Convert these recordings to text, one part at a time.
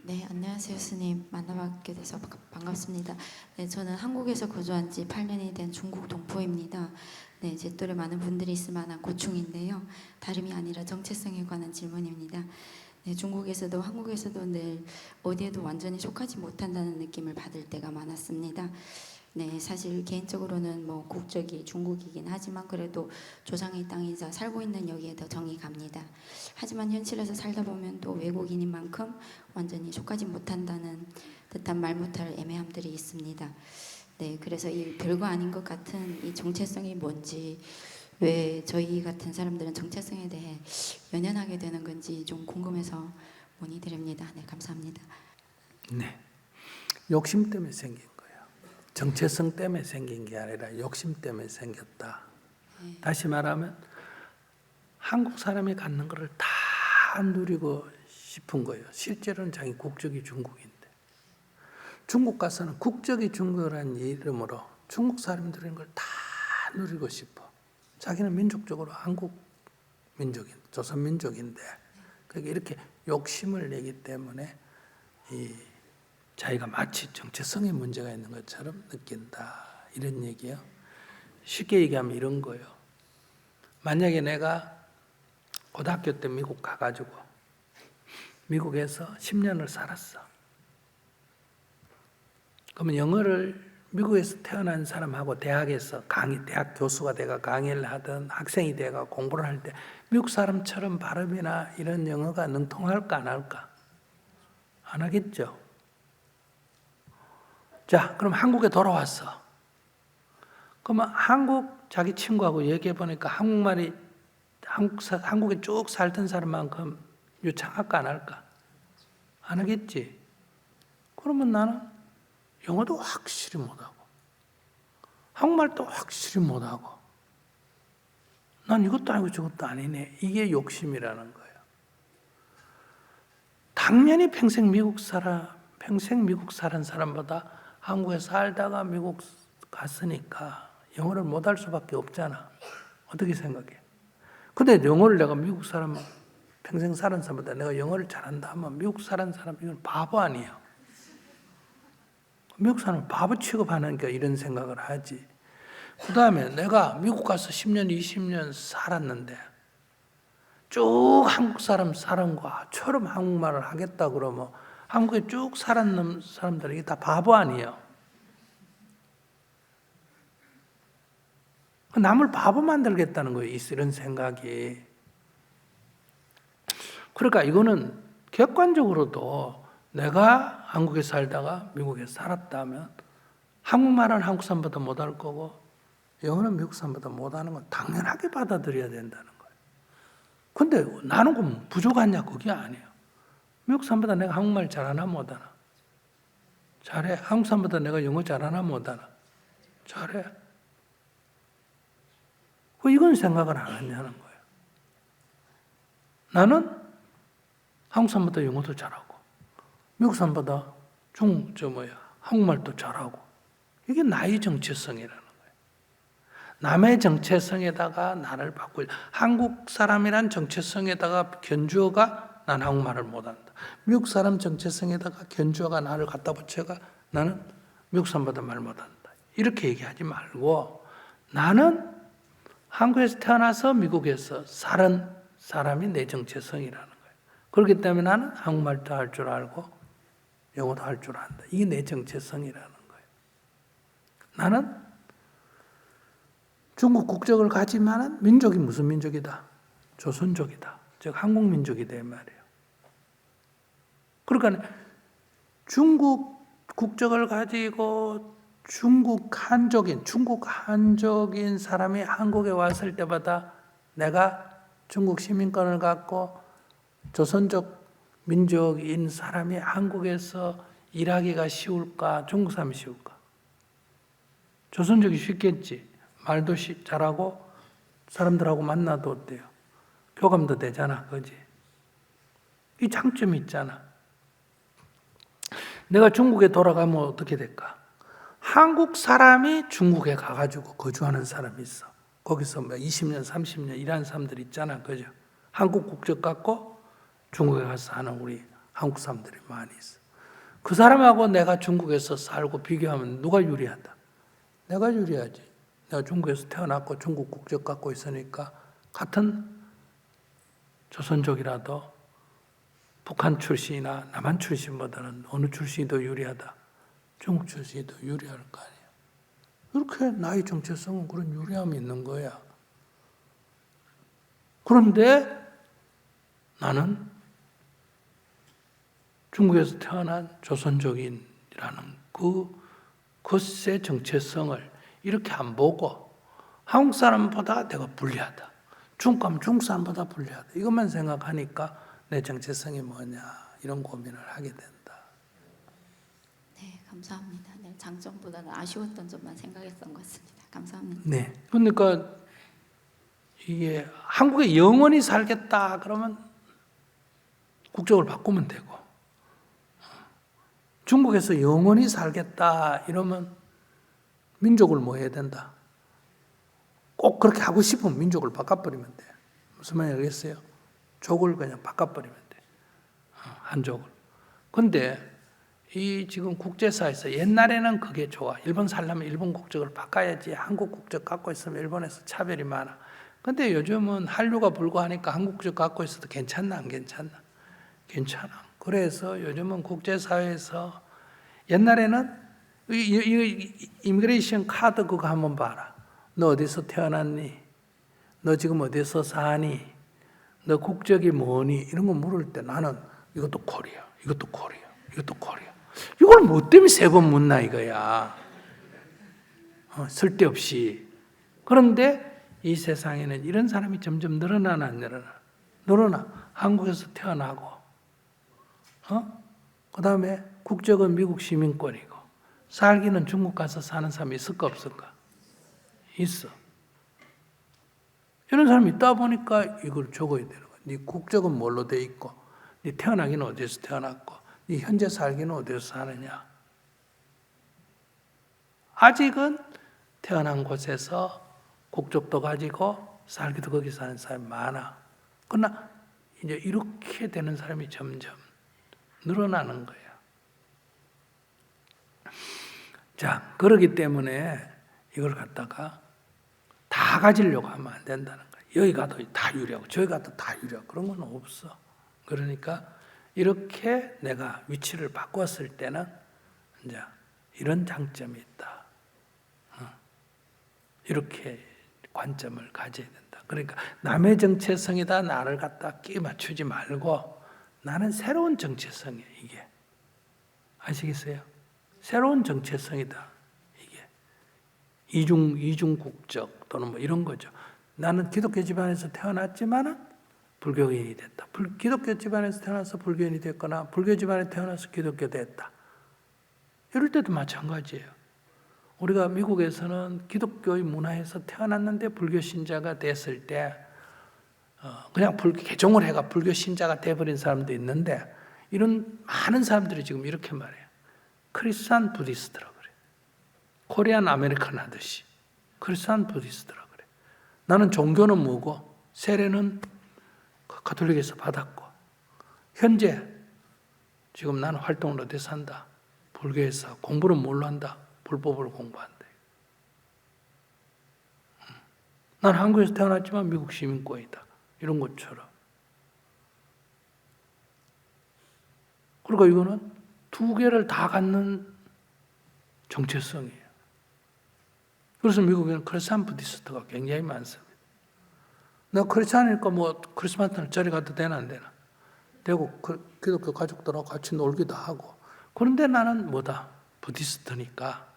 네, 안녕하세요, 스님. 만나뵙게 돼서 반갑습니다. 네, 저는 한국에서 거주한 지 8년이 된 중국 동포입니다. 네, 제 또래 많은 분들이 있을 만한 고충인데요. 다름이 아니라 정체성에 관한 질문입니다. 네, 중국에서도 한국에서도 늘 어디에도 완전히 속하지 못한다는 느낌을 받을 때가 많았습니다. 네, 사실 개인적으로는 뭐 국적이 중국이긴 하지만 그래도 조상의 땅이자 살고 있는 여기에 더 정이 갑니다. 하지만 현실에서 살다 보면 또 외국인인 만큼 완전히 속하지 못한다는 듯한 말 못할 애매함들이 있습니다. 네, 그래서 이 별거 아닌 것 같은 이 정체성이 뭔지, 왜 저희 같은 사람들은 정체성에 대해 연연하게 되는 건지 좀 궁금해서 문의드립니다. 네, 감사합니다. 네, 욕심 때문에 생긴 거예요. 정체성 때문에 생긴 게 아니라 욕심 때문에 생겼다. 네. 다시 말하면 한국 사람이 갖는 거를 다 누리고 싶은 거예요. 실제로는 자기 국적이 중국인데 중국 가서는 국적이 중국이라는 이름으로 중국 사람들인 걸 다 누리고 싶어. 자기는 민족적으로 한국 민족인, 조선 민족인데 그게 이렇게 욕심을 내기 때문에 이 자기가 마치 정체성에 문제가 있는 것처럼 느낀다. 이런 얘기예요. 쉽게 얘기하면 이런 거예요. 만약에 내가 고등학교 때 미국 가가지고 미국에서 10년을 살았어. 그러면 영어를 미국에서 태어난 사람하고 대학에서 대학 교수가 돼가 강의를 하든 학생이 돼가 공부를 할 때 미국 사람처럼 발음이나 이런 영어가 능통할까 안 할까? 안 하겠죠. 자, 그럼 한국에 돌아왔어. 그러면 한국 자기 친구하고 얘기해 보니까 한국말이 한국에 쭉 살던 사람만큼 유창할까 안 할까? 안 하겠지. 그러면 나는 영어도 확실히 못하고 한국말도 확실히 못하고 난 이것도 아니고 저것도 아니네. 이게 욕심이라는 거예요. 당연히 평생 미국 살은 사람보다 한국에 살다가 미국 갔으니까 영어를 못할 수밖에 없잖아. 어떻게 생각해? 근데 영어를 내가 미국 사람 평생 살은 사람보다 내가 영어를 잘한다 하면 미국 사는 사람 이건 바보 아니에요. 미국 사람은 바보 취급하니까 이런 생각을 하지. 그 다음에 내가 미국 가서 10년, 20년 살았는데 쭉 한국 사람과처럼 한국말을 하겠다 그러면 한국에 쭉 살았는 사람들이 다 바보 아니에요. 남을 바보 만들겠다는 거예요. 이런 생각이. 그러니까 이거는 객관적으로도 내가 한국에 살다가 미국에 살았다면 한국말은 한국 사람보다 못할 거고 영어는 미국 사람보다 못하는 건 당연하게 받아들여야 된다는 거예요. 근데 나는 그럼 부족하냐? 그게 아니에요. 미국 사람보다 내가 한국말 잘하나 못하나? 잘해. 한국 사람보다 내가 영어 잘하나 못하나? 잘해. 이건 생각을 안 하냐는 거예요. 나는 한국 사람보다 영어도 잘하고 미국 사람보다 한국말도 잘하고 이게 나의 정체성이라는 거예요. 남의 정체성에다가 나를 바꾸려. 한국 사람이란 정체성에다가 견주어가 난 한국말을 못한다. 미국 사람 정체성에다가 견주어가 나를 갖다 붙여가 나는 미국 사람보다 말 못한다. 이렇게 얘기하지 말고 나는 한국에서 태어나서 미국에서 살은 사람이 내 정체성이라는 거예요. 그렇기 때문에 나는 한국말도 할 줄 알고 영어도 할 줄 안다. 이게 내 정체성이라는 거예요. 나는 중국 국적을 가지만은 민족이 무슨 민족이다? 조선족이다. 즉 한국 민족이다 이 말이에요. 그러니까 중국 국적을 가지고 중국 한족인 사람이 한국에 왔을 때마다 내가 중국 시민권을 갖고 조선족 민족인 사람이 한국에서 일하기가 쉬울까? 중국 사람이 쉬울까? 조선족이 쉽겠지. 말도 잘하고 사람들하고 만나도 어때요? 교감도 되잖아. 그지? 이 장점이 있잖아. 내가 중국에 돌아가면 어떻게 될까? 한국 사람이 중국에 가가지고 거주하는 사람이 있어. 거기서 20년, 30년 일하는 사람들 있잖아. 그죠? 한국 국적 갖고 중국에 가서 하는 우리 한국 사람들이 많이 있어. 그 사람하고 내가 중국에서 살고 비교하면 누가 유리하다? 내가 유리하지. 내가 중국에서 태어났고 중국 국적 갖고 있으니까 같은 조선족이라도 북한 출신이나 남한 출신보다는 어느 출신이 더 유리하다? 중국 출신이 더 유리할 거 아니에요. 이렇게 나의 정체성은 그런 유리함이 있는 거야. 그런데 나는 중국에서 태어난 조선족인이라는 그것의 정체성을 이렇게 안 보고 한국 사람보다 내가 불리하다. 중국 가면 중국 사람보다 불리하다. 이것만 생각하니까 내 정체성이 뭐냐 이런 고민을 하게 된다. 네, 감사합니다. 네, 장점보다는 아쉬웠던 점만 생각했던 것 같습니다. 감사합니다. 네. 그러니까 이게 한국에 영원히 살겠다 그러면 국적을 바꾸면 되고 중국에서 영원히 살겠다 이러면 민족을 뭐 해야 된다? 꼭 그렇게 하고 싶으면 민족을 바꿔버리면 돼. 무슨 말인지 알겠어요? 족을 그냥 바꿔버리면 돼. 한족을. 근데 이 지금 국제사에서 옛날에는 그게 좋아. 일본 살려면 일본 국적을 바꿔야지. 한국 국적 갖고 있으면 일본에서 차별이 많아. 근데 요즘은 한류가 불구하니까 한국 국적 갖고 있어도 괜찮나 안 괜찮나? 괜찮아. 그래서 요즘은 국제사회에서 옛날에는 이미그레이션 카드 그거 한번 봐라. 너 어디서 태어났니? 너 지금 어디서 사니? 너 국적이 뭐니? 이런 거 물을 때 나는 이것도 코리아, 이것도 코리아, 이것도 코리아. 이걸 뭐 때문에 세 번 묻나 이거야. 쓸데없이. 그런데 이 세상에는 이런 사람이 점점 늘어나나 안 늘어나? 늘어나. 한국에서 태어나고 그 다음에 국적은 미국 시민권이고 살기는 중국 가서 사는 사람이 있을까 없을까? 있어. 이런 사람이 있다 보니까 이걸 적어야 되는 거야. 네 국적은 뭘로 돼 있고 네 태어나기는 어디서 태어났고 네 현재 살기는 어디서 사느냐. 아직은 태어난 곳에서 국적도 가지고 살기도 거기 사는 사람이 많아. 그러나 이제 이렇게 되는 사람이 점점 늘어나는 거예요. 자, 그렇기 때문에 이걸 갖다가 다 가지려고 하면 안 된다는 거예요. 여기 가도 다 유리하고 저기 가도 다 유리하고 그런 건 없어. 그러니까 이렇게 내가 위치를 바꿨을 때는 이제 이런 장점이 있다. 이렇게 관점을 가져야 된다. 그러니까 남의 정체성이다 나를 갖다 끼 맞추지 말고 나는 새로운 정체성이에요, 이게. 아시겠어요? 새로운 정체성이다, 이게. 이중 국적 또는 뭐 이런 거죠. 나는 기독교 집안에서 태어났지만은 불교인이 됐다. 기독교 집안에서 태어나서 불교인이 됐거나 불교 집안에 태어나서 기독교 됐다. 이럴 때도 마찬가지예요. 우리가 미국에서는 기독교의 문화에서 태어났는데 불교 신자가 됐을 때 그냥 개종을 해가 불교 신자가 돼버린 사람도 있는데 이런 많은 사람들이 지금 이렇게 말해요. 크리스찬 부디스트라고 그래. 코리안 아메리칸 하듯이 크리스찬 부디스트라고 그래. 나는 종교는 뭐고 세례는 가톨릭에서 받았고 현재 지금 나는 활동을 어디서 한다? 불교에서. 공부는 뭘로 한다? 불법을 공부한다. 난 한국에서 태어났지만 미국 시민권이다. 이런 것처럼. 그러니까 이거는 두 개를 다 갖는 정체성이에요. 그래서 미국에는 크리스찬 부디스트가 굉장히 많습니다. 내가 크리스찬이니까 뭐 크리스마스는 절에 가도 되나 안 되나? 되고 기독교 가족들하고 같이 놀기도 하고. 그런데 나는 뭐다? 부디스트니까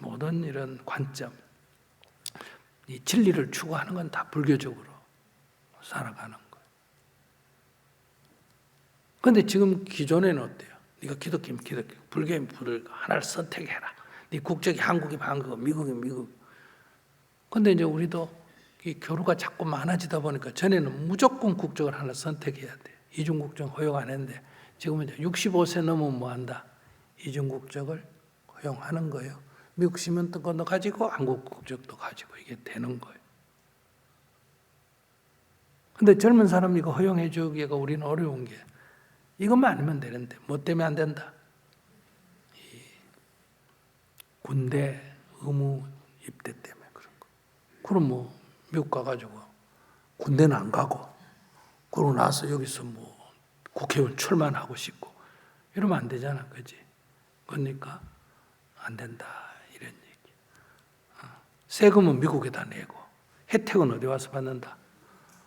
모든 이런 관점, 이 진리를 추구하는 건 다 불교적으로 살아가는 거예요. 그런데 지금 기존에는 어때요? 네가 기독교면 기독교, 불교면 불교, 하나를 선택해라. 네 국적이 한국이면 한국, 미국이면 미국. 그런데 이제 우리도 이 교류가 자꾸 많아지다 보니까 전에는 무조건 국적을 하나 선택해야 돼. 이중국적 허용 안 했는데 지금은 이제 65세 넘으면 뭐 한다? 이중국적을 허용하는 거예요. 미국 시민권도 가지고 한국 국적도 가지고 이게 되는 거예요. 근데 젊은 사람 이거 허용해 주기가 우리는 어려운 게 이것만 아니면 되는데 뭐 때문에 안 된다? 이 군대 의무 입대 때문에 그런 거. 그럼 뭐 미국 가가지고 군대는 안 가고 그러고 나서 여기서 뭐 국회의원 출마하고 싶고 이러면 안 되잖아, 그지? 그러니까 안 된다 이런 얘기. 세금은 미국에다 내고 혜택은 어디 와서 받는다?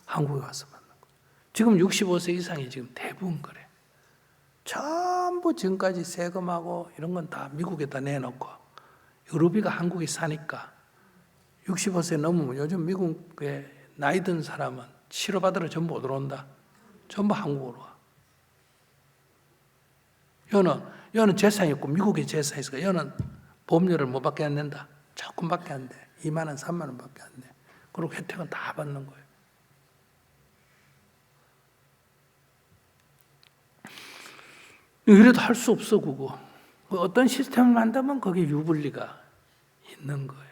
한국에 와서 받는 거. 지금 65세 이상이 지금 대부분 그래. 전부 지금까지 세금하고 이런 건 다 미국에다 내놓고 의료비가 한국에 사니까 65세 넘으면 요즘 미국에 나이 든 사람은 치료받으러 전부 어디로 온다? 전부 한국으로 와. 여는 재산이 있고 미국에 재산이 있으니까 여는 보험료를 뭐밖에 안 낸다? 조금밖에 안 돼. 2만 원, 3만 원밖에 안 돼. 그리고 혜택은 다 받는 거예요. 이래도 할 수 없어 그거. 어떤 시스템을 만들면 거기에 유불리가 있는 거예요.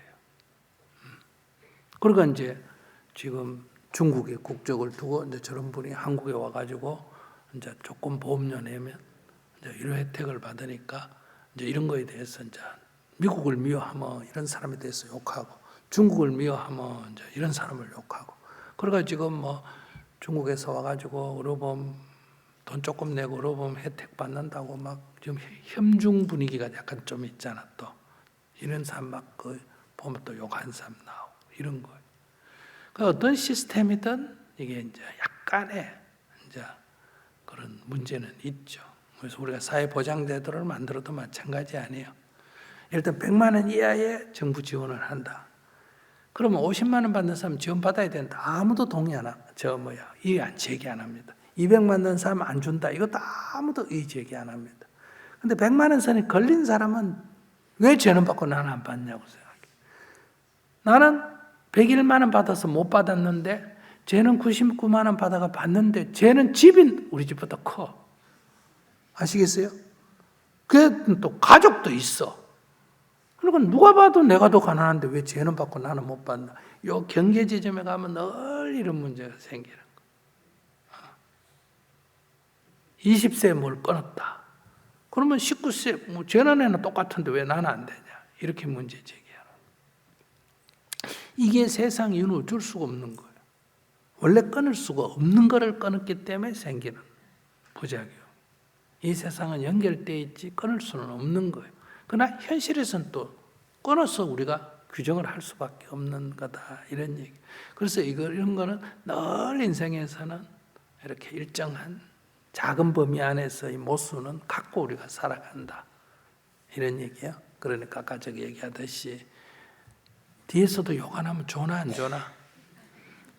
그러니까 이제 지금 중국에 국적을 두고 이제 저런 분이 한국에 와가지고 이제 조금 보험료 내면 이제 이런 혜택을 받으니까 이제 이런 거에 대해서 이제 미국을 미워하면 이런 사람에 대해서 욕하고 중국을 미워하면 이제 이런 사람을 욕하고 그러니까 지금 뭐 중국에서 와가지고 의료보험 돈 조금 내고 의료보험 혜택 받는다고 막 지금 혐중 분위기가 약간 좀 있잖아 또 이런 사람 막 그 보면 또 욕하는 사람 나오고 이런 거예요. 그 어떤 시스템이든 이게 이제 약간의 이제 그런 문제는 있죠. 그래서 우리가 사회보장제도를 만들어도 마찬가지 아니에요. 일단 100만 원 이하의 정부 지원을 한다. 그러면 50만 원 받는 사람 지원 받아야 된다. 아무도 동의 안 하고 이의 안 제기 안 합니다. 200만 원 사람 안 준다. 이것도 아무도 이의 제기 안 합니다. 근데 100만 원 선에 걸린 사람은 왜 쟤는 받고 나는 안 받냐고 생각해. 나는 101만 원 받아서 못 받았는데 쟤는 99만 원 받아가 받는데 쟤는 집이 우리 집보다 커. 아시겠어요? 그게 또 가족도 있어. 그러니까 누가 봐도 내가 더 가난한데 왜 쟤는 받고 나는 못 받나. 요 경계 지점에 가면 늘 이런 문제가 생기는 거야. 20세에 뭘 끊었다. 그러면 19세 뭐 쟤는 애는 똑같은데 왜 나는 안 되냐. 이렇게 문제 제기하는 거야. 이게 세상 이유는 어쩔 수가 없는 거예요. 원래 끊을 수가 없는 거를 끊었기 때문에 생기는 부작용. 이 세상은 연결되어 있지 끊을 수는 없는 거예요. 그러나 현실에서는 또 끊어서 우리가 규정을 할 수밖에 없는 거다. 이런 얘기. 그래서 이런 거는 늘 인생에서는 이렇게 일정한 작은 범위 안에서 이 모순은 갖고 우리가 살아간다. 이런 얘기예요. 그러니까 아까 저기 얘기하듯이 뒤에서도 욕 안 하면 좋나 안 좋나?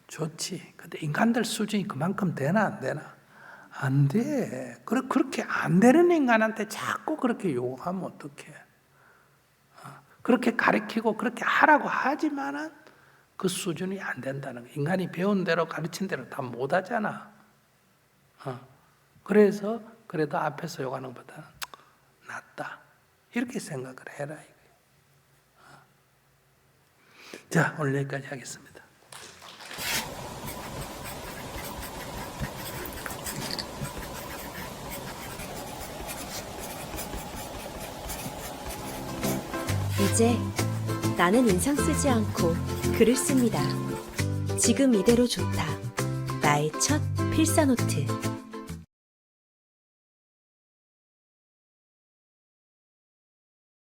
좋지. 근데 인간들 수준이 그만큼 되나 안 되나? 안 돼. 그렇게 안 되는 인간한테 자꾸 그렇게 욕하면 어떡해. 그렇게 가르치고 그렇게 하라고 하지만은 그 수준이 안 된다는 거야. 인간이 배운 대로 가르친 대로 다 못하잖아. 그래서 그래도 앞에서 욕하는 것보다 낫다. 이렇게 생각을 해라. 자, 오늘 여기까지 하겠습니다. 이제 나는 인상 쓰지 않고 글을 씁니다. 지금 이대로 좋다. 나의 첫 필사노트.